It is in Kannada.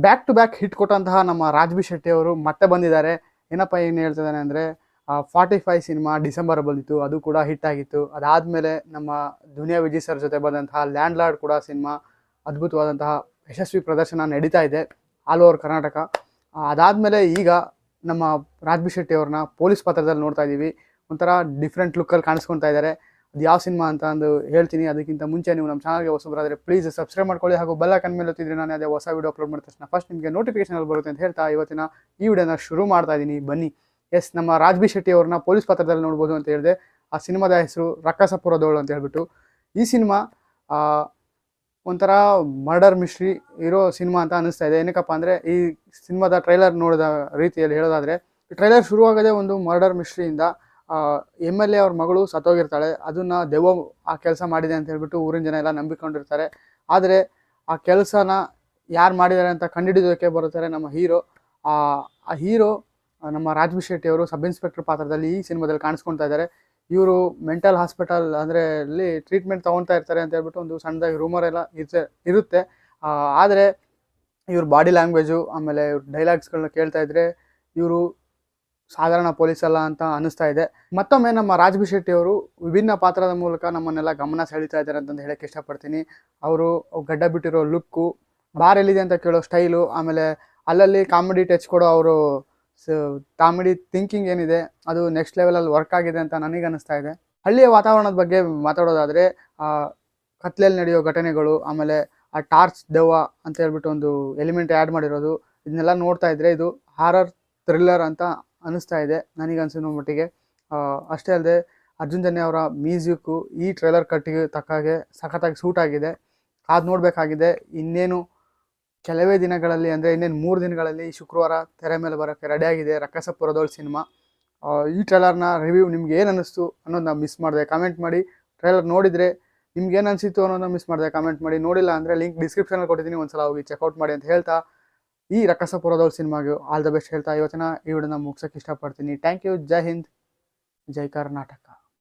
ಬ್ಯಾಕ್ ಟು ಬ್ಯಾಕ್ ಹಿಟ್ ಕೊಟ್ಟಂತಹ ನಮ್ಮ ರಾಜ್ ಬಿ ಶೆಟ್ಟಿ ಅವರು ಮತ್ತೆ ಬಂದಿದ್ದಾರೆ. ಏನಪ್ಪ ಏನು ಹೇಳ್ತಿದ್ದಾನೆ ಅಂದರೆ 45 ಸಿನಿಮಾ ಡಿಸೆಂಬರ್ ಬಂದಿತ್ತು, ಅದು ಕೂಡ ಹಿಟ್ ಆಗಿತ್ತು. ಅದಾದಮೇಲೆ ನಮ್ಮ ದುನಿಯಾ ವಿಜಯ್ ಸರ್ ಜೊತೆ ಬಂದಂತಹ ಲ್ಯಾಂಡ್ ಲಾರ್ಡ್ ಕೂಡ ಸಿನಿಮಾ ಅದ್ಭುತವಾದಂತಹ ಯಶಸ್ವಿ ಪ್ರದರ್ಶನ ನಡೀತಾ ಇದೆ ಆಲ್ ಓವರ್ ಕರ್ನಾಟಕ. ಅದಾದಮೇಲೆ ಈಗ ನಮ್ಮ ರಾಜ್ ಬಿ ಶೆಟ್ಟಿ ಅವ್ರನ್ನ ಪೊಲೀಸ್ ಪಾತ್ರದಲ್ಲಿ ನೋಡ್ತಾ ಇದ್ದೀವಿ. ಒಂಥರ ಡಿಫ್ರೆಂಟ್ ಲುಕ್ಕಲ್ಲಿ ಕಾಣಿಸ್ಕೊತಾ ಇದ್ದಾರೆ. ಅದು ಯಾವ ಸಿನಿಮಾ ಅಂತ ಅಂದು ಹೇಳ್ತೀನಿ. ಅದಕ್ಕಿಂತ ಮುಂಚೆ ನೀವು ನಮ್ಮ ಚಾನಲ್ಗೆ ಹೊಸಬರಾದರೆ ಪ್ಲೀಸ್ ಸಬ್ಸ್ಕ್ರೈಬ್ ಮಾಡ್ಕೊಳ್ಳಿ, ಹಾಗೂ ಬೆಲ್ ಐಕಾನ್ ಮೇಲೆ ಒತ್ತಿದ್ರೆ ನಾನು ಅದೇ ಹೊಸ ವೀಡಿಯೋ ಅಪ್ಲೋಡ್ ಮಾಡಿದ ತಕ್ಷಣ ಫಸ್ಟ್ ನಿಮಗೆ ನೋಟಿಫಿಕೇಶನ್ ಬರುತ್ತೆ ಅಂತ ಹೇಳ್ತಾ ಇವತ್ತಿನ ಈ ವಿಡಿಯೋನ ಶುರು ಮಾಡ್ತಾ ಇದ್ದೀನಿ. ಬನ್ನಿ. ಎಸ್, ನಮ್ಮ ರಾಜ್ ಬಿ ಶೆಟ್ಟಿ ಅವ್ರನ್ನ ಪೊಲೀಸ್ ಪಾತ್ರದಲ್ಲಿ ನೋಡ್ಬೋದು ಅಂತ ಹೇಳಿದೆ. ಆ ಸಿನಿಮಾದ ಹೆಸರು ರಕ್ಕಸಪುರದೋಳು ಅಂತ ಹೇಳ್ಬಿಟ್ಟು. ಈ ಸಿನಿಮಾ ಒಂಥರ ಮರ್ಡರ್ ಮಿಸ್ಟ್ರಿ ಇರೋ ಸಿನಿಮಾ ಅಂತ ಅನಿಸ್ತಾ ಇದೆ. ಏನಕ್ಕಪ್ಪ ಅಂದರೆ ಈ ಸಿನಿಮಾದ ಟ್ರೈಲರ್ ನೋಡಿದ ರೀತಿಯಲ್ಲಿ ಹೇಳೋದಾದರೆ, ಈ ಟ್ರೈಲರ್ ಶುರುವಾಗದೆ ಒಂದು ಮರ್ಡರ್ ಮಿಸ್ಟ್ರಿಯಿಂದ MLA ಅವ್ರ ಮಗಳು ಸತ್ತೋಗಿರ್ತಾಳೆ. ಅದನ್ನು ದೆವ್ವ ಆ ಕೆಲಸ ಮಾಡಿದೆ ಅಂತ ಹೇಳ್ಬಿಟ್ಟು ಊರಿನ ಜನ ಎಲ್ಲ ನಂಬಿಕೊಂಡಿರ್ತಾರೆ. ಆದರೆ ಆ ಕೆಲಸನ ಯಾರು ಮಾಡಿದ್ದಾರೆ ಅಂತ ಕಂಡುಹಿಡಿಯೋದಕ್ಕೆ ಬರುತ್ತಾರೆ ನಮ್ಮ ಹೀರೋ. ಆ ಹೀರೋ ನಮ್ಮ ರಾಜ್ ಬಿ ಶೆಟ್ಟಿ ಅವರು ಸಬ್ ಇನ್ಸ್ಪೆಕ್ಟರ್ ಪಾತ್ರದಲ್ಲಿ ಈ ಸಿನಿಮಾದಲ್ಲಿ ಕಾಣಿಸ್ಕೊಳ್ತಾ ಇದ್ದಾರೆ. ಇವರು ಮೆಂಟಲ್ ಹಾಸ್ಪಿಟಲ್ ಅಂದರೆ ಅಲ್ಲಿ ಟ್ರೀಟ್ಮೆಂಟ್ ತೊಗೊಳ್ತಾ ಇರ್ತಾರೆ ಅಂತ ಹೇಳ್ಬಿಟ್ಟು ಒಂದು ಸಣ್ಣದಾಗಿ ರೂಮರ್ ಎಲ್ಲ ಇರುತ್ತೆ. ಆದರೆ ಇವ್ರ ಬಾಡಿ ಲ್ಯಾಂಗ್ವೇಜು ಆಮೇಲೆ ಇವ್ರ ಡೈಲಾಗ್ಸ್ಗಳನ್ನ ಕೇಳ್ತಾ ಇದ್ರೆ ಇವರು ಸಾಧಾರಣ ಪೊಲೀಸ್ ಅಲ್ಲ ಅಂತ ಅನಿಸ್ತಾ ಇದೆ. ಮತ್ತೊಮ್ಮೆ ನಮ್ಮ ರಾಜ್ ಬಿ ಶೆಟ್ಟಿ ಅವರು ವಿಭಿನ್ನ ಪಾತ್ರದ ಮೂಲಕ ನಮ್ಮನ್ನೆಲ್ಲ ಗಮನ ಸೆಳೀತಾ ಇದ್ದಾರೆ ಅಂತಂದು ಹೇಳಕ್ಕೆ ಇಷ್ಟಪಡ್ತೀನಿ. ಅವರು ಗಡ್ಡ ಬಿಟ್ಟಿರೋ ಲುಕ್ಕು, ಬಾರ್ ಎಲ್ಲಿದೆ ಅಂತ ಕೇಳೋ ಸ್ಟೈಲು, ಆಮೇಲೆ ಅಲ್ಲಲ್ಲಿ ಕಾಮಿಡಿ ಟಚ್ ಕೊಡೋ ಅವರು ಕಾಮಿಡಿ ಥಿಂಕಿಂಗ್ ಏನಿದೆ ಅದು ನೆಕ್ಸ್ಟ್ ಲೆವೆಲಲ್ಲಿ ವರ್ಕ್ ಆಗಿದೆ ಅಂತ ನನಗೆ ಅನಿಸ್ತಾ ಇದೆ. ಹಳ್ಳಿಯ ವಾತಾವರಣದ ಬಗ್ಗೆ ಮಾತಾಡೋದಾದರೆ ಕತ್ಲೆಯಲ್ಲಿ ನಡೆಯೋ ಘಟನೆಗಳು, ಆಮೇಲೆ ಆ ಟಾರ್ಚ್ ದೆವ್ವ ಅಂತ ಹೇಳ್ಬಿಟ್ಟು ಒಂದು ಎಲಿಮೆಂಟ್ ಆ್ಯಡ್ ಮಾಡಿರೋದು, ಇದನ್ನೆಲ್ಲ ನೋಡ್ತಾ ಇದ್ದರೆ ಇದು ಹಾರರ್ ಥ್ರಿಲ್ಲರ್ ಅಂತ ಅನಿಸ್ತಾ ಇದೆ ನನಗೆ ಅನಿಸಿದ ಮಟ್ಟಿಗೆ. ಅಷ್ಟೇ ಅಲ್ಲದೆ ಅರ್ಜುನ್ ಜನ್ಯ ಅವರ ಮ್ಯೂಸಿಕ್ಕು ಈ ಟ್ರೈಲರ್ ಕಟ್ಟಿಗೆ ತಕ್ಕಾಗೆ ಸಖತ್ತಾಗಿ ಸೂಟ್ ಆಗಿದೆ. ಕಾದು ನೋಡಬೇಕಾಗಿದೆ. ಇನ್ನೇನು ಕೆಲವೇ ದಿನಗಳಲ್ಲಿ ಅಂದರೆ ಇನ್ನೇನು 3 ದಿನಗಳಲ್ಲಿ ಶುಕ್ರವಾರ ತೆರೆ ಮೇಲೆ ಬರೋಕ್ಕೆ ರೆಡಿಯಾಗಿದೆ ರಕ್ಕಸಪುರದೋಳು ಸಿನಿಮಾ. ಈ ಟ್ರೈಲರ್ನ ರಿವ್ಯೂ ನಿಮ್ಗೆ ಏನು ಅನ್ನಿಸ್ತು ಅನ್ನೋದನ್ನ ಮಿಸ್ ಮಾಡಿದೆ ಕಮೆಂಟ್ ಮಾಡಿ. ಟ್ರೈಲರ್ ನೋಡಿದರೆ ನಿಮ್ಗೆ ಏನು ಅನಿಸಿತ್ತು ಅನ್ನೋದನ್ನ ಮಿಸ್ ಮಾಡಿದೆ ಕಮೆಂಟ್ ಮಾಡಿ. ನೋಡಿಲ್ಲ ಅಂದರೆ ಲಿಂಕ್ ಡಿಸ್ಕ್ರಿಪ್ಷನಲ್ಲಿ ಕೊಟ್ಟಿದ್ದೀನಿ, ಒಂದ್ಸಲ ಹೋಗಿ ಚೆಕ್ಔಟ್ ಮಾಡಿ ಅಂತ ಹೇಳ್ತಾ ಈ ರಕ್ಕಸಪುರದೋಳು ಸಿನಿಮಾಗೆ ಆಲ್ ದ ಬೆಸ್ಟ್ ಹೇಳ್ತಾ ಇವತ್ತಿನ ಈ ವಿಡಿಯೋನ ಮುಗಿಸೋಕ್ಕೆ ಇಷ್ಟಪಡ್ತೀನಿ. Thank you. ಜೈ ಹಿಂದ್, ಜೈ ಕರ್ನಾಟಕ.